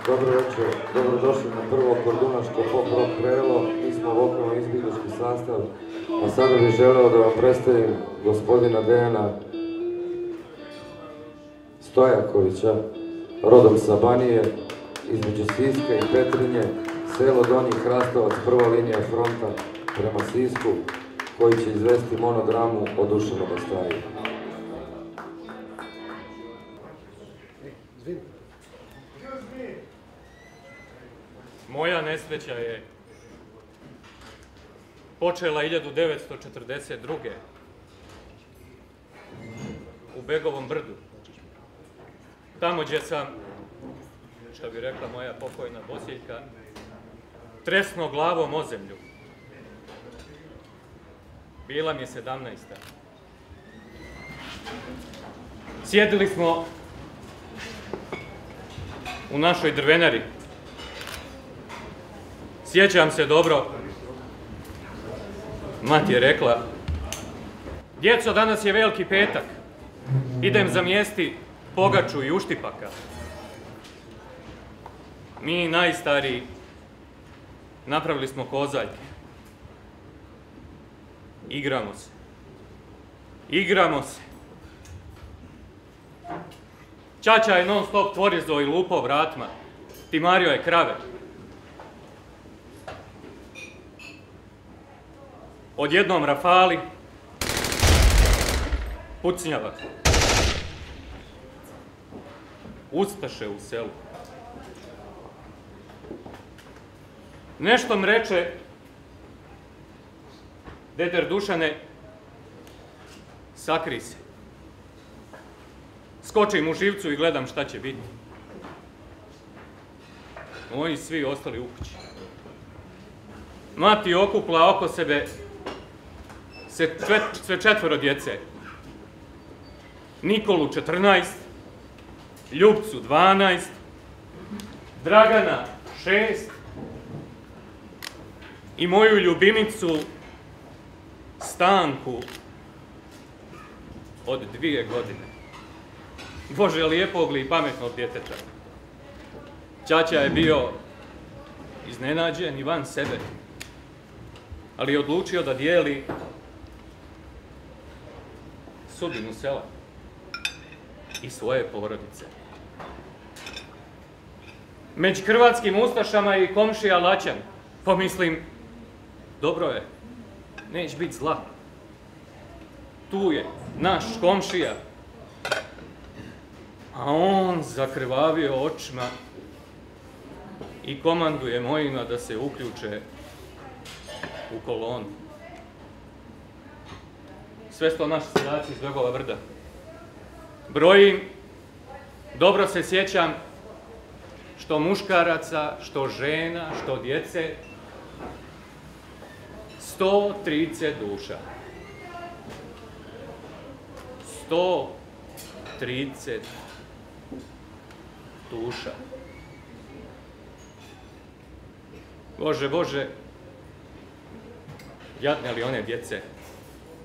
Dobro večer, dobrodošli na prvo kordunaško pop-rock krelo. Mi smo vokalno izbjeglički sastav, a sada bih želeo da vam predstavim gospodina Dejana Stojakovića, rodom sa Banije, između Siska i Petrinje, selo Donji Hrastovac, prva linija fronta prema Sisku, koji će izvesti monodramu o Dušanu Bastariju. Moja nesreća je počela 1942. u Begovom brdu. Tamo gdje sam, što bi rekla moja pokojna Bosiljka, tresno glavom o zemlju. Bila mi je 17. Sjedili smo u našoj drvenari. Sjećam se dobro, mati je rekla: djeco, danas je veliki petak, idem zamjesti pogaču i uštipaka. Mi najstariji napravili smo kozaljke. Igramo se. Igramo se. Ćaća je non stop tvorizo i lupo vratima. Timario je krave. Odjednom rafali, pucnjava. Ustaše u selu. Nešto mi reče, deder Dušane, sakri se. Skočim u živcu i gledam šta će biti. Moji svi ostali u kući. Mati okupla oko sebe sve 4 djece. Nikolu 14, Ljubcu 12, Dragana 6 i moju ljubimicu Stanku od 2 godine. Bože, lijepog li i pametnog djeteta. Ćaća je bio iznenađen i van sebe, ali je odlučio da dijeli sudbinu sela i svoje porodice. Među hrvatskim ustašama i komšija Laćan, pomislim, dobro je, neć biti zla. Tu je naš komšija, a on zakrvavio očima i komanduje mojima da se uključe u kolonu. Sve sto naši seljaci iz Begova Brda. Brojim, dobro se sjećam, što muškaraca, što žena, što djece, 130 duša. 130 duša. Bože, Bože, jadne li one djece.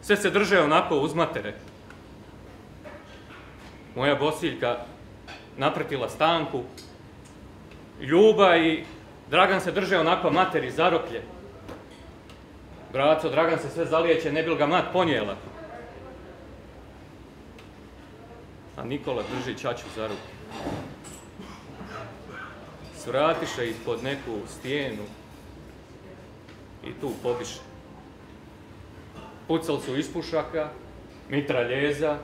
Sve se drže onako uz matere. Moja Bosiljka napretila Stanku, Ljuba i Dragan se drže onako materi za roklje. Braco, Dragan se sve zalijeće, ne bil ga mat ponijela. A Nikola drži ćaću za ruku. Svratiše ispod neku stijenu i tu pobiše. Pucal su iz pušaka, mitraljeza,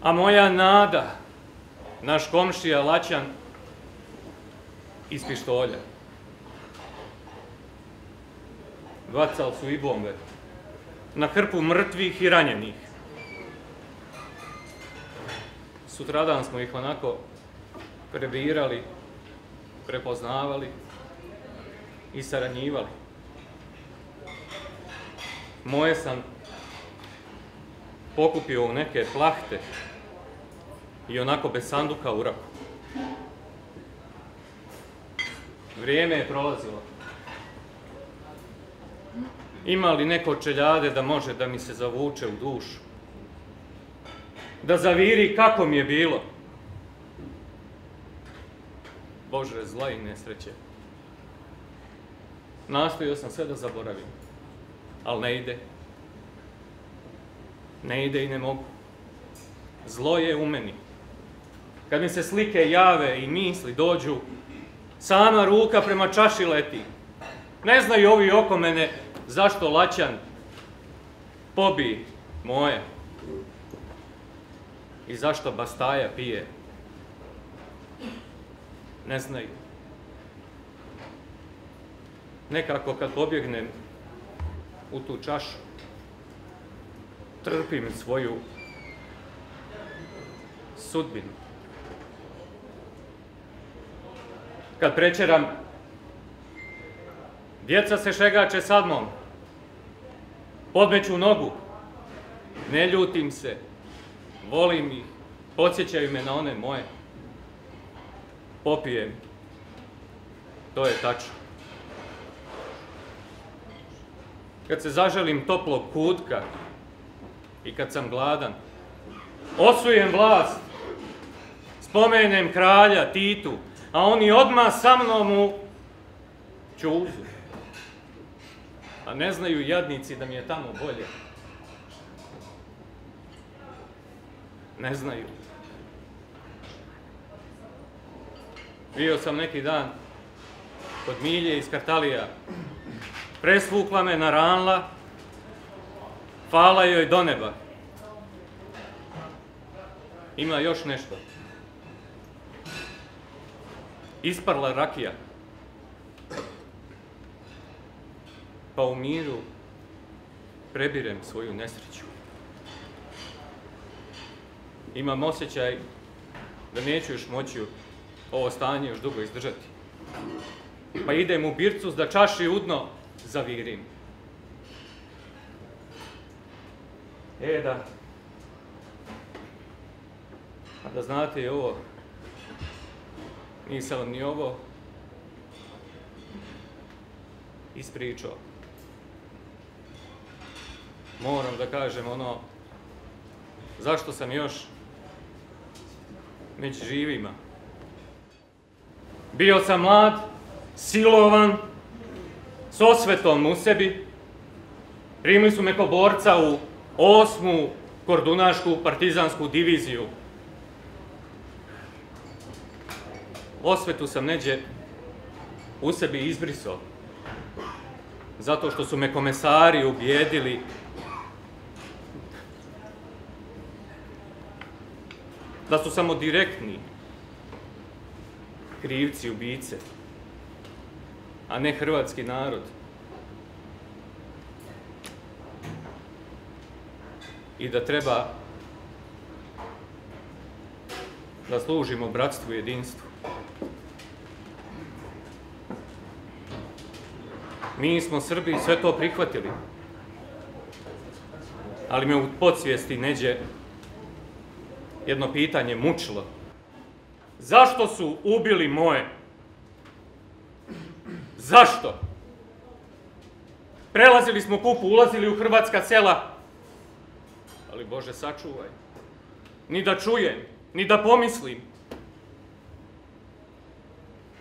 a moja Nada, naš komšija Laćan, iz pištolja. Bacali su i bombe na hrpu mrtvih i ranjenih. Sutradan smo ih onako prebirali, prepoznavali i saranjivali. Moje sam pokupio u neke plahte i onako bez sanduka u raku. Vrijeme je prolazilo. Ima li neko čeljade da može da mi se zavuče u dušu? Da zaviri kako mi je bilo? Bože, zla i nesreće. Nastojao sam sve da zaboravim, ali ne ide. Ne ide i ne mogu. Zlo je u meni. Kad mi se slike jave i misli dođu, sama ruka prema čaši leti. Ne znaju ovi oko mene zašto Laćan pobi moje i zašto Bastaja pije. Ne znaju. Nekako kad pobjegnem u tu čašu, trpim svoju sudbinu. Kad prečeram, djeca se šegače sa mnom, podmeću nogu, ne ljutim se, volim ih, podsjećaju me na one moje. Popijem, to je tačno. Kad se zaželim toplog kutka i kad sam gladan, osujem vlast, spomenem kralja Titu, a oni odmah sa mnom u čuzu. A ne znaju jadnici da mi je tamo bolje. Ne znaju. Bio sam neki dan kod Milje iz Kartalija. Presvukla me, naranla, fala joj do neba. Ima još nešto. Isparla rakija. Pa u miru prebirem svoju nesreću. Imam osjećaj da neću još moći ovo stanje još dugo izdržati. Pa idem u bircu da čaši u dno zavirim. Da znate i ovo, nisam vam ni ovo ispričao. Moram da kažem ono, zašto sam još među živima. Bio sam mlad, silovan, s osvetom u sebi. Primili su me ko borca u 8. kordunašku partizansku diviziju. Osvetu sam neđe u sebi izbrisao, zato što su me komesari ubijedili da su samo direktni krivci ubice, a ne hrvatski narod. I da treba da služimo bratstvu i jedinstvu. Mi smo Srbi sve to prihvatili, ali me u podsvijesti neđe jedno pitanje mučilo. Zašto su ubili moje? Zašto? Prelazili smo Kupu, ulazili u hrvatska sela, ali Bože sačuvaj, ni da čujem, ni da pomislim.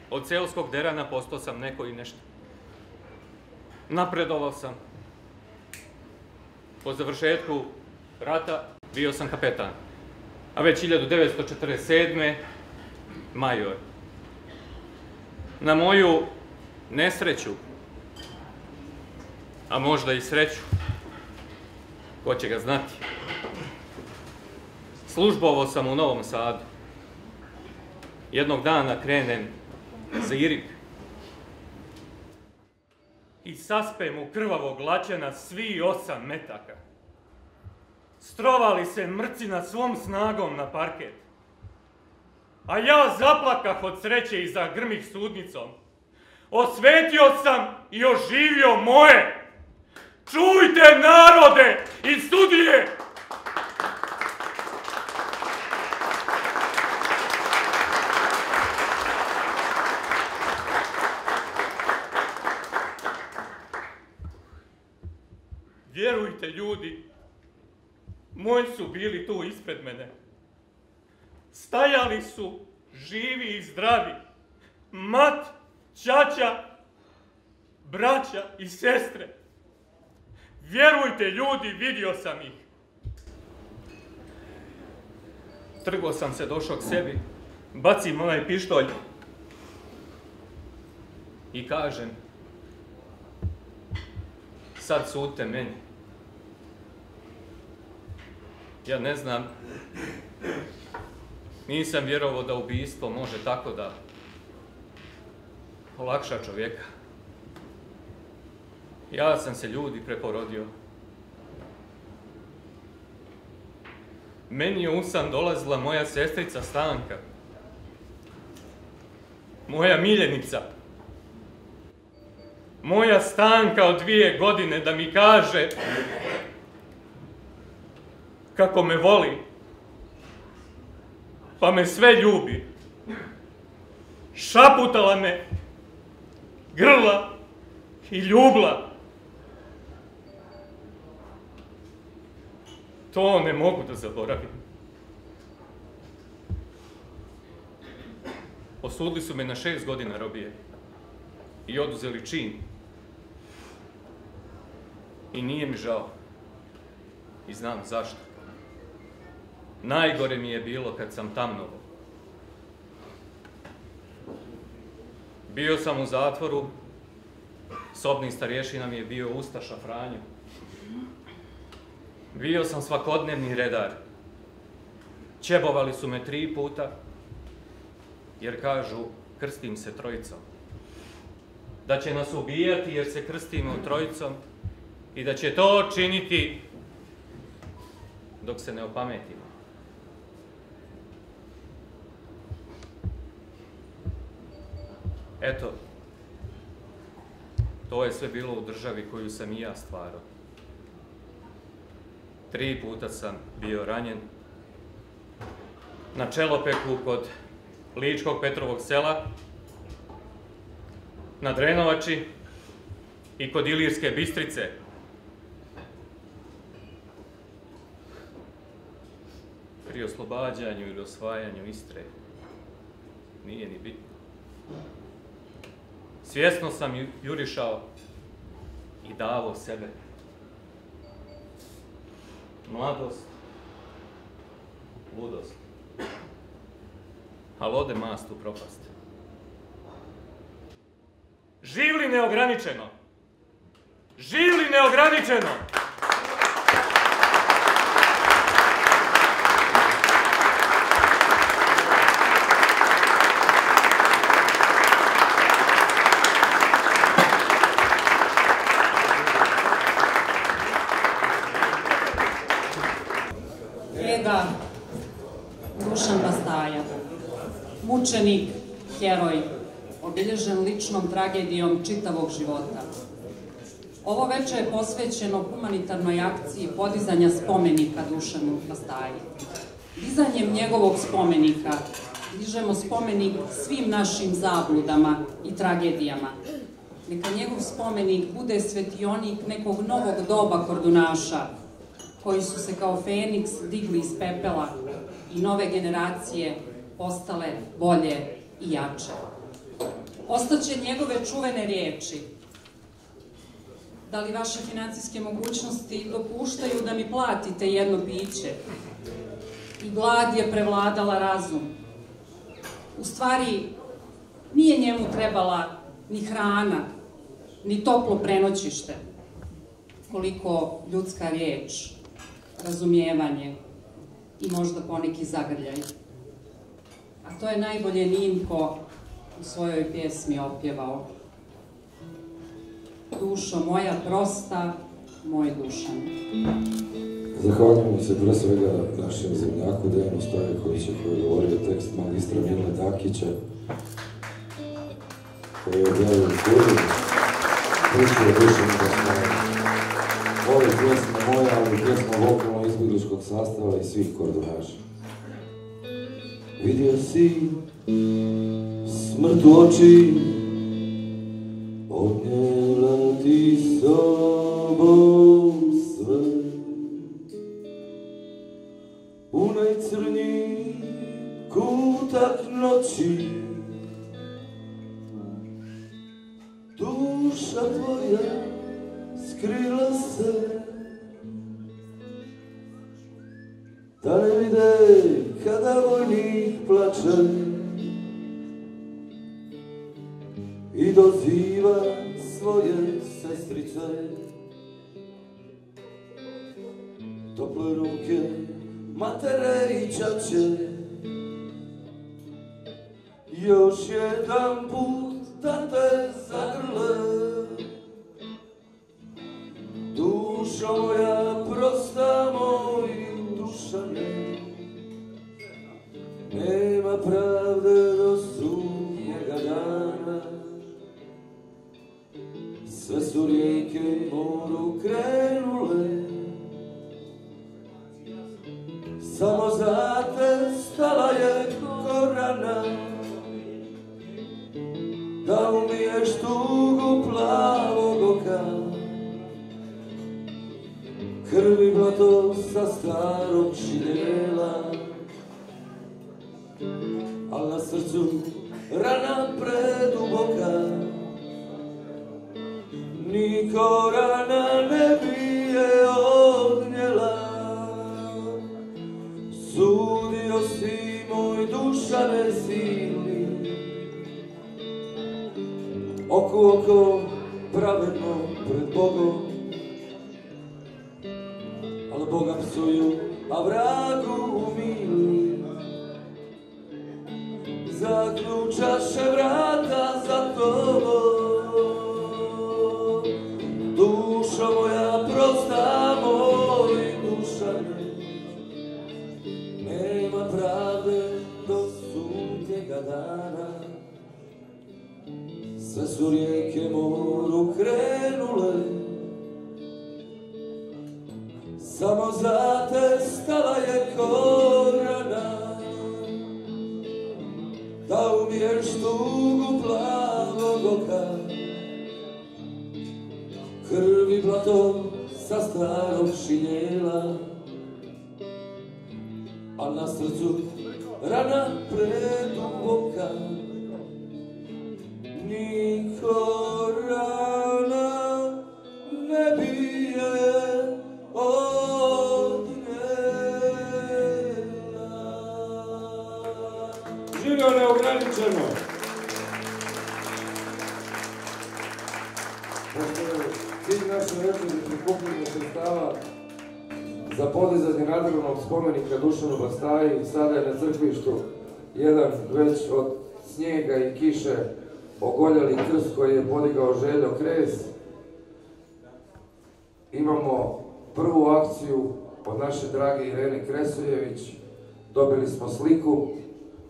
Od seoskog derana postao sam neko i nešto. Napredovao sam. Po završetku rata bio sam kapetan, a već 1947. major. Na moju nesreću, a možda i sreću, ko će ga znati, službovao sam u Novom Sadu. Jednog dana krenem za Irig i saspem u krvavog Laćana svi 8 metaka. Strovali se mrcina svom snagom na parket. A ja zaplakah od sreće i zagrmih sudnicom. Osvetio sam i oživio moje. Čujte, narode i sudije! Vjerujte, ljudi, moji su bili tu ispred mene. Stajali su živi i zdravi. Mat, ćaća, braća i sestre. Vjerujte, ljudi, vidio sam ih. Trgo sam se, došao k sebi, bacim onaj pištolj i kažem, sad sudite meni. Ja ne znam, nisam vjerovao da ubijstvo može tako da olakša čovjeka. Ja sam se, ljudi, preporodio. Meni je u san dolazila moja sestrica Stanka, moja miljenica, moja Stanka od 2 godine da mi kaže kako me voli, pa me sve ljubi. Šaputala me, grla i ljubla. To ne mogu da zaboravim. Osudili su me na 6 godina robije i oduzeli čin. I nije mi žao. I znam zašto. Najgore mi je bilo kad sam tamnovao. Bio sam u zatvoru, sobni starješina mi je bio Ustaša Franjo. Bio sam svakodnevni redar. Ćebovali su me 3 puta, jer kažu, krstim se trojicom. Da će nas ubijati jer se krstimo trojicom i da će to činiti dok se ne opametimo. Eto, to je sve bilo u državi koju sam i ja stvarao. 3 puta sam bio ranjen. Na Čelopeku kod Ličkog Petrovog sela, na Drenovači i kod Ilirske Bistrice. Pri oslobađanju ili osvajanju Istre nije ni bitno. Svjesno sam jurišao i davao sebe. Mladost, ludost, ali ode mast u propast. Živli neograničeno! Živli neograničeno! Reda Dušan Bastaja, mučenik, heroj, obilježen ličnom tragedijom čitavog života. Ovo veče je posvećeno humanitarnoj akciji podizanja spomenika Dušanu Bastaji. Dizanjem njegovog spomenika dižemo spomenik svim našim zabludama i tragedijama. Neka njegov spomenik bude svetionik nekog novog doba kordunaša, koji su se kao Feniks digli iz pepela i nove generacije postale bolje i jače. Ostaće njegove čuvene riječi. Da li vaše financijske mogućnosti dopuštaju da mi platite jedno piće? I glad je prevladala razum. U stvari, nije njemu trebala ni hrana, ni toplo prenoćište, koliko ljudska riječ, razumijevanje i možda poneki zagrljaj. A to je najbolje Ninko u svojoj pjesmi opjevao. Dušo moja prosta, moj Dušan. Zahvaljujemo se pre svega našem zemljaku Dejanu Stojkoviću koji je govorio tekst magistra Mile Dakića koji je objavio u Kuriju. Pričuje Dušan Bastaja. Ovo je pjesma moja, ali pjesma vokalno izbjegličkog sastava i svih kordunaša. Vidio si smrt u oči, odnijela ti sobom sve. U najcrnji kutak noći duša tvoja skrila se, da ne vide kada vojnik plače i doziva svoje sestrice. Tople ruke matere i ćaće, još jedan put da te zagrle. Dušo moja prosta, moj Dušane, nema pravde do sudnjega dana. Sve su rijeke moru krenule, samo za te stala je Korana. Da umiješ tugu plavog oka, krvi blato sa starog šinela, al na srcu rana preduboka. Ni Korana ne bi je odnijela. Sudio si moj Dušane silni, oku oko, pravedno pred Bogom. Ali Boga psuju, a vragu umili. Zaključaše vrata za tobom. Dušo moja prosta, moj dušane, nema pravde do sudnjega dana. Sve su rijeke moru krenule, samo za te stala je korana. Da umiješ tugu plavog oka, krvi blato sa starog šinjela, a na srcu rana preduboka. Niko rana ne bije od njela. Živio neograničeno! Pošto je cilj naše večeri prikupljanje sredstava za podizanje nadgrobnog spomenika Dušanu Bastaji, sada je na crkvištu jedan već od snijega i kiše ogoljali krst koji je podigao Željo Kres. Imamo prvu akciju od naše drage Irene Kresuljević. Dobili smo sliku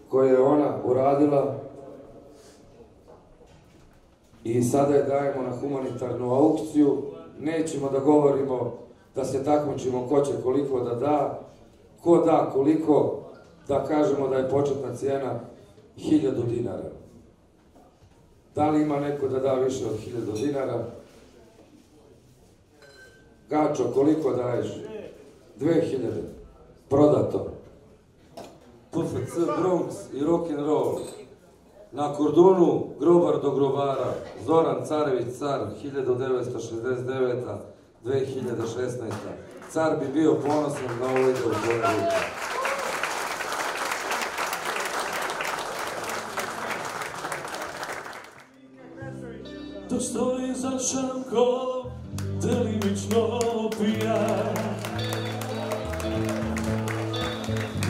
koju je ona uradila i sada je dajemo na humanitarnu aukciju. Nećemo da govorimo da se takmičimo ko će koliko da da, ko da koliko, da kažemo da je početna cijena 1000 dinara. Da li ima neko da da više od 1000 dinara? Gačo, koliko daješ? 2000. Prodato. PFC, Bronx i rock'n'roll. Na kordonu grobar do grobara. Zoran Carević, car, 1969. 2016. Car bi bio ponosan da ovo ide u tvoje ruke. Dok stoji za šankom, delimično pijan,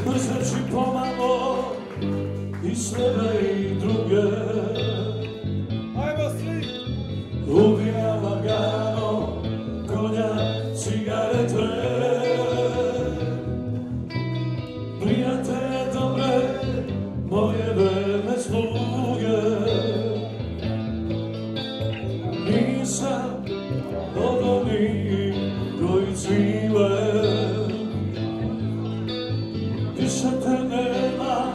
mrzeći pomalo i sebe i druge. Ajmo svi! Ubija lagano konja, cigarete, prijatelje dobre, moje verne sluge. Nisam od onih koji cvile, više te nema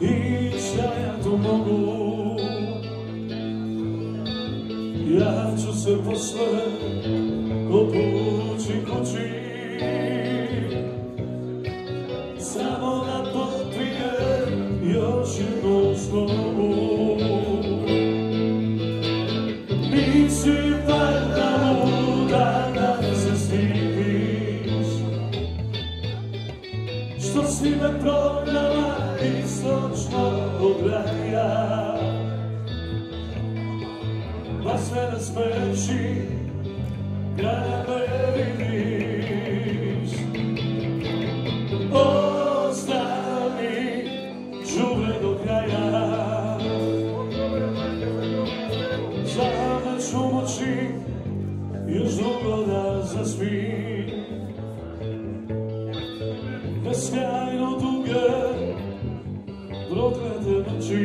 i šta ja tu mogu. Ja ću se posle opući kući, samo da popijem još jednu slovu. Nisi valjda luda da se stidiš, što si me prognala istočnog raja, pa sve nas smeši kada me vidiš. Ostani žubre do kraja, sama ću moći još dugo da zaspim. Beskrajno duge proklete noći,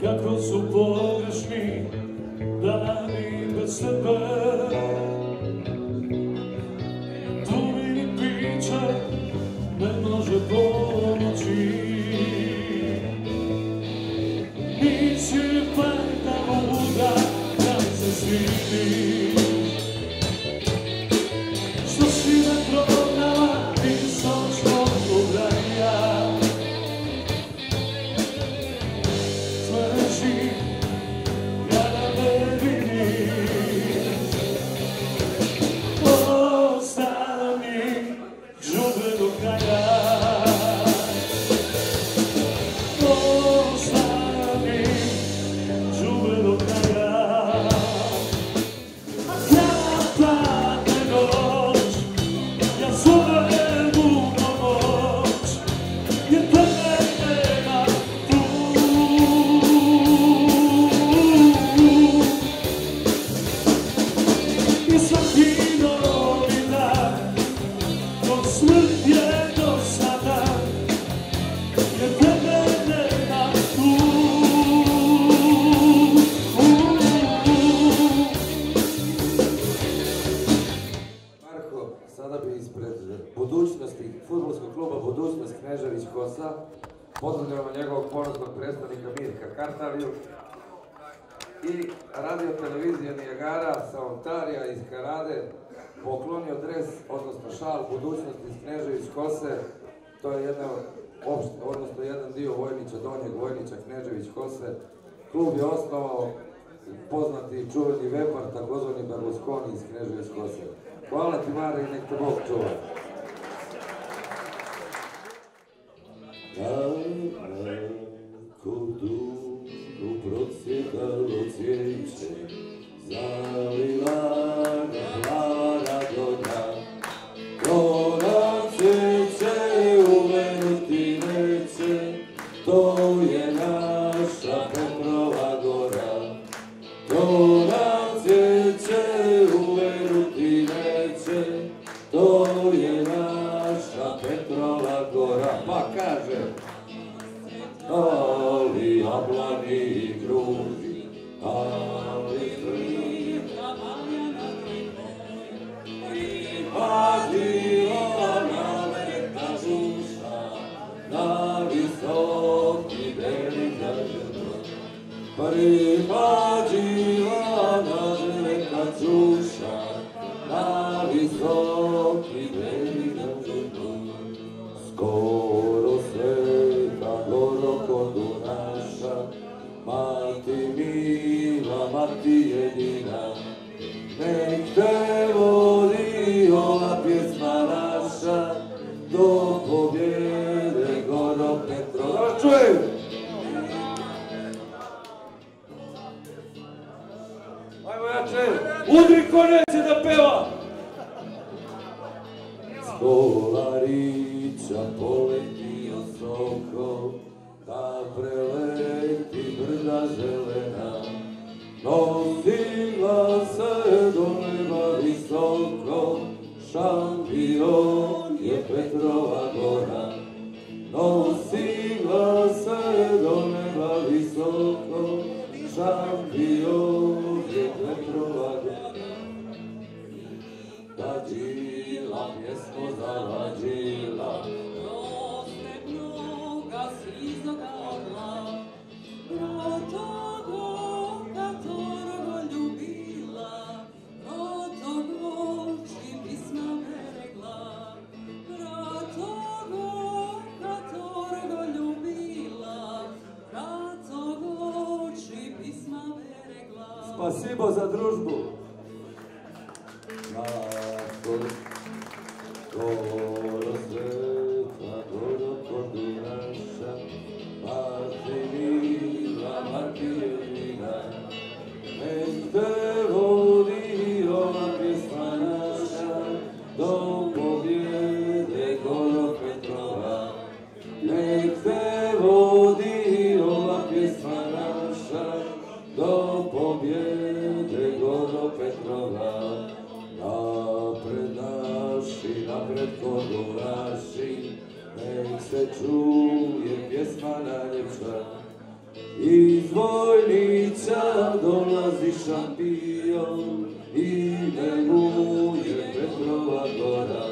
kako su pogrešni dani bez tebe. Tu mi piće ne može pomoći. Nisi valjda luda da se stidiš, što si me prognala istočnog raja. Smeši kada me vidiš, ostani žubre do kraja. Ostani Knežević-Kosa. Pozdravljamo njegovog ponosnog predstavnika Mirka Kartaliju i radio televizije Nijagara sa Ontarija iz Kanade poklonio dres, odnosno šal budućnosti iz Knežević-Kose. To je jedan dio Vojnića, Donjeg Vojnića Knežević-Kose. Klub je osnovao poznati čuveni vepar, takozvani Berlusconi iz Knežević-Kose. Hvala ti, Mare, i nek te Bog čuva. Kako dugo procvjetalo cvijeće, zalila ga plava godina. To nam cvijeće uvenuti neće, to je naša Petrova gora. To nam cvijeće uvenuti neće, to je naša Petrova gora. Pa kaže, ali jablani kruži, ali trika maljana pripadila na velika duša, na visoki beli držav. Pripadila na velika duša, na visoki beli držav. Skoro sveta goro kodu naša, mati mila, mati jedina. Nek te vodi ova pjesma naša, do pobjede goro Petrova. Čujem! ajmo jače! Udri ko neće da peva! Skolarića poletio soko, da preleti brda zelena. Nosila se do neba visoko, šampion je Petrova gora. Nosila se do neba visoko, šampion je Petrova gora. Dađila pjesmo zavađila, rozlegnoga sizoga orla, protogo katorgo ljubila, protogo či pisma beregla, protogo katorgo ljubila, protogo či pisma beregla. Spasibo za družbu. Goro sveta, goro kodu naša, mati mila, mati jedina. Nek te vodi ova pjesma naša, do pobjede goro Petrova. Nek te vodi ova pjesma naša, do pobjede goro Petrova. Napred kodu naši, nek se čuje pjesma najljepša. Iz Vojnića dolazi šampion, ime mu je Petrova gora.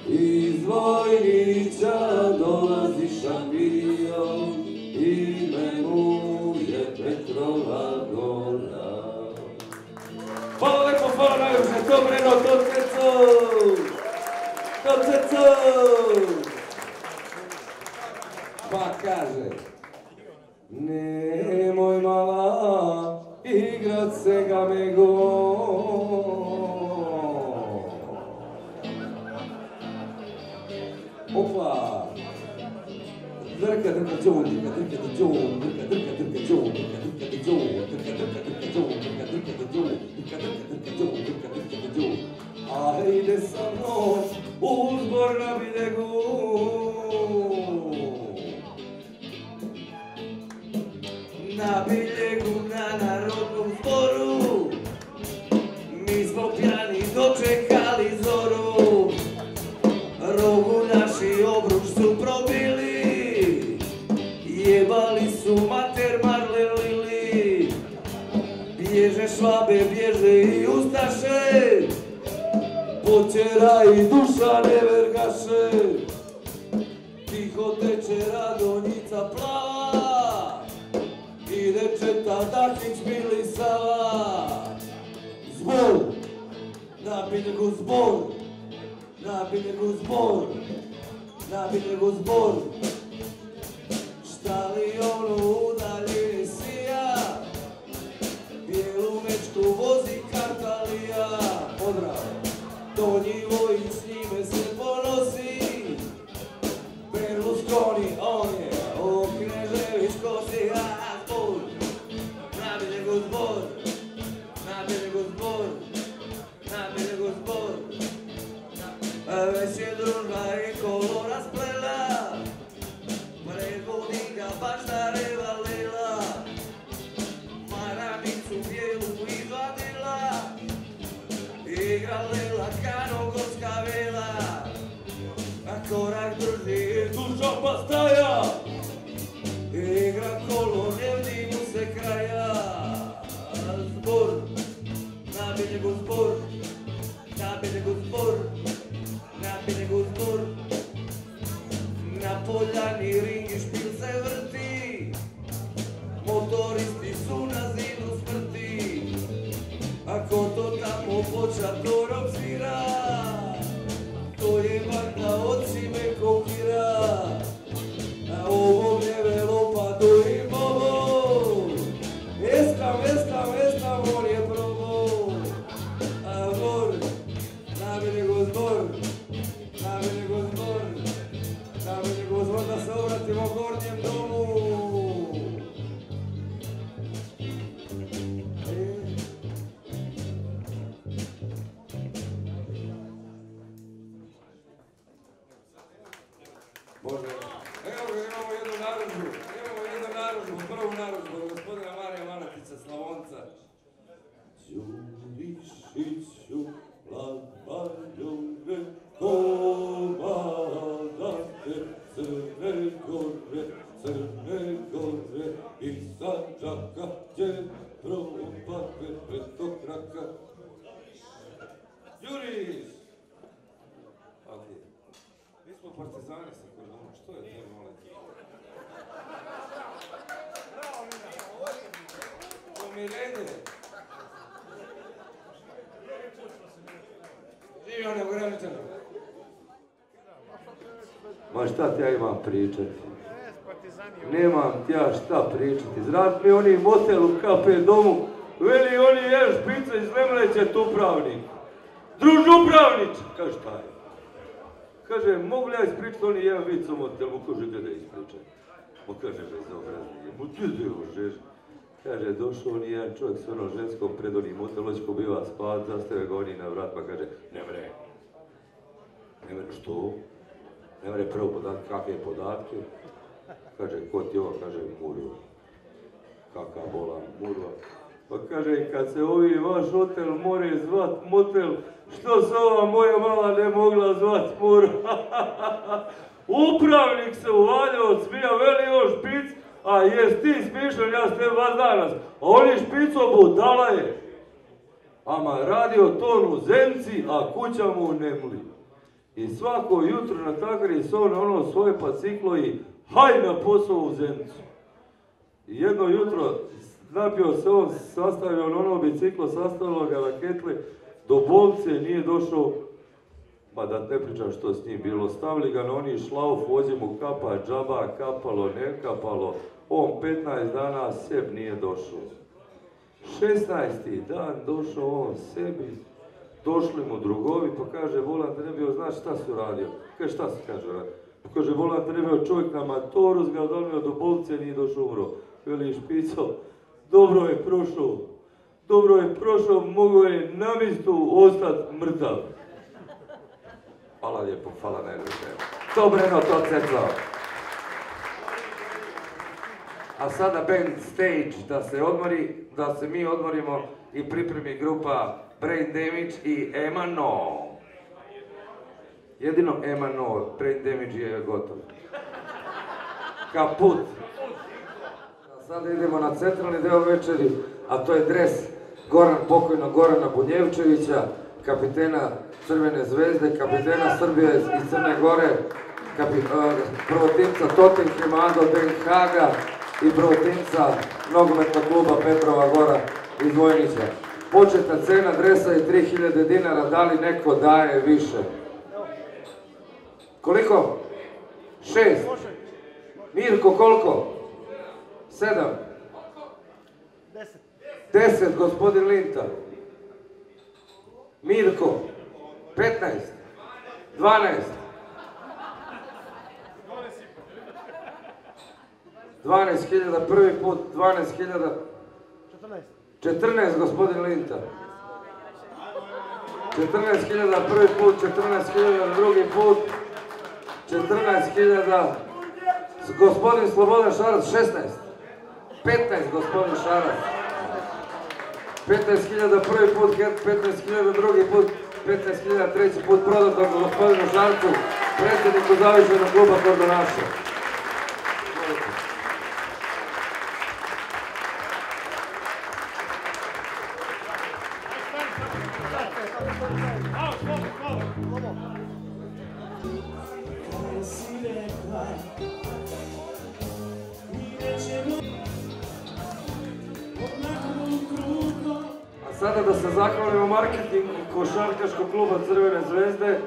Iz Vojnića dolazi šampion, ime mu je Petrova gora. Hvala lepo, hvala najviše, dobreno, Torceco! Torceco! Pa kaže, nemoj mala igrat se ga mego. Opa! Drka, drka, džon, drka, drka, džon, drka, drka, drka, džon, drka, drka, džon, drka, drka, drka, džon, drka, drka, džon, drka, drka, džon, drka, drka, džon. Ajde sa mnom uzbor na biljegu. Na biljegu na narodnom zboru mi smo pjani dočekali zoru. Rogu naši obruč su probili, jebali su mater marlelili. Bježe švabe, bježe i ustaše, Počera i duša ne vergaše, tiho što teče Radonjica plava, i dečeta Dakić milisava. Zbor, na biljegu zbor, na biljegu zbor, na biljegu zbor. Štalionu udaljeni sija, bijelu mečku vozi Kartalija. Pozdrav! Donji Vojić s njime se ponosi, Berlusconi on je o Knežević kosi. Zbor, na biljegu zbor, na biljegu zbor, na biljegu zbor. Već je družba i kolo rasplela, predvodi ga baštareva Lela. Maramicu bijelu izvadila, igra Lela kanogorska vela. A korak drži duša pastaja, igra kolo ne vidi mu se kraja. Zbor, na biljegu zbor, na biljegu zbor, na biljegu zbor. Na poljani ring i špil se vrti, motoristi su na zidu smrti. Ako to tamo počatorom svira, to je banda od Sime Kokira. A ovo mljeve lopa do i bobo, eskam, on je probo. A zbor, na biljegu zbor, na biljegu zbor, na biljegu zbor, da se obratimo gornjem domu. Bože, evo ga, imamo jednu narudžbu, prvu narudžbu od gospodina Marija Manatica, Slavonca. Đurišiću, Labaljove, komandante Crne Gore, i Sanđaka će propate preko kraka. Đuriš! Ok. Mi smo partizani sa Kordona, što je to, molim? Pomirenje! Živi on neograničeno! Ma šta ti ja imam pričati? Nemam ti ja šta pričati. Zrat mi oni motel u KP domu, veli oni ješ pizza iz Lemleća upravnik. Druž upravnič! Kaže šta je? Kaže, mogu li ja ispričati oni jedan vic o motelu? Kaže, gdje da ispričaj? Ma kaže, bezobrazni, mu ti gdje možeš? Kaže, došao on jedan čovjek s onom ženskom pred onim moteločko biva spavat, zastave ga oni na vrat, pa kaže, ne mre. Ne mre, što? Ne mre prvo podatke, kakve podatke? Kaže, ko ti ovo? Kaže, Murva. Kaka bola, Murva. Pa kaže, kad se ovi vaš hotel more zvat motel, što se ova moja mala ne mogla zvat Murva? Upravnik se uvaljao od smija, veli on špic, a jes ti smišljen, ja s te vas danas. A oni špico budala je. Ama radio ton u zemci, a kuća mu u Nemli. I svako jutro natakari se on ono svoje paciklo i haj na posao u zemcu. I jedno jutro napio se on, sastavio ono biciklo, sastavilo ga na ketli, do bolnice nije došao, ma da ne pričam što s njim bilo, stavili ga na oni šlauf, vozi mu kapa, džaba, kapalo, ne kapalo, on 15 dana seb nije došao. 16. dan došao on sebi, došli mu drugovi, pa kaže, volan te ne bio, znaš šta si uradio? Kaže, šta si, kaže, uradio? Pa kaže, volan te ne bio čovjek na matoru, ga odolio do bolnice, nije došao, umro. Veli špico, dobro je prošao, mogo je na mjestu ostati mrtav. Hvala lijepo, hvala najljepše. Dobreno to cecao. A sada band Stage da se odmori, da se mi odmorimo i pripremi grupa Brain Damage i Emano. Jedino Emano, Brain Damage je gotov. Kaput. Sada idemo na centralni deo večeri, a to je dres pokojnog Gorana Bunjevčevića, kapitena Crvene zvezde, kapitena Srbije iz Crne Gore, prvotimca Tottenhama do Den Haga i prvotimca nogometnog kluba Petrova Gora iz Vojnića. Početna cena dresa je 3000 dinara, da li neko daje više? Koliko? 6. Mirko, koliko? 7. 10, gospodin Linta. Mirko, 15. 12. 12.000 prvi put, 12.000. 14, gospodin Linta. 14.000 prvi put, 14.000 drugi put, 14.000. Gospodin Slobodan Šarac, 16. 15, gospodin Šarac. 15.000 prvi put, 15.000 drugi put, 15.000 treći put prodato gospodinu Šarcu, predsjedniku zavičajnog kluba Kordonaša. Sada da se zahvalimo marketingu košarkaškog kluba Crvene zvezde,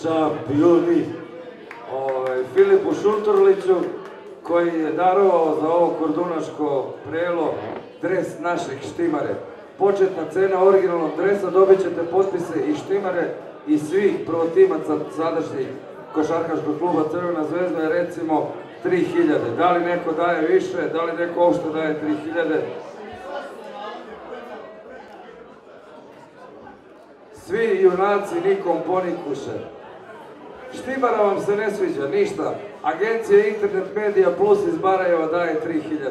šampioni, Filipu Šunturliću, koji je darovao za ovo kordunaško prelo dres naših štimare. Početna cena originalnog dresa, dobit ćete potpise i štimare i svih prvotimaca sadašnjih košarkaškog kluba Crvena zvezda je recimo 3000. Da li neko daje više, da li neko uopšte daje 3000? Svi junaci nikom ponikuše. Štimara vam se ne sviđa, ništa. Agencija Internet Media Plus iz Barajeva daje 3000.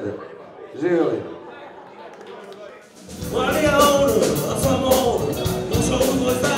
Živjeli. What do you own? What's up, old? What's up, what's that?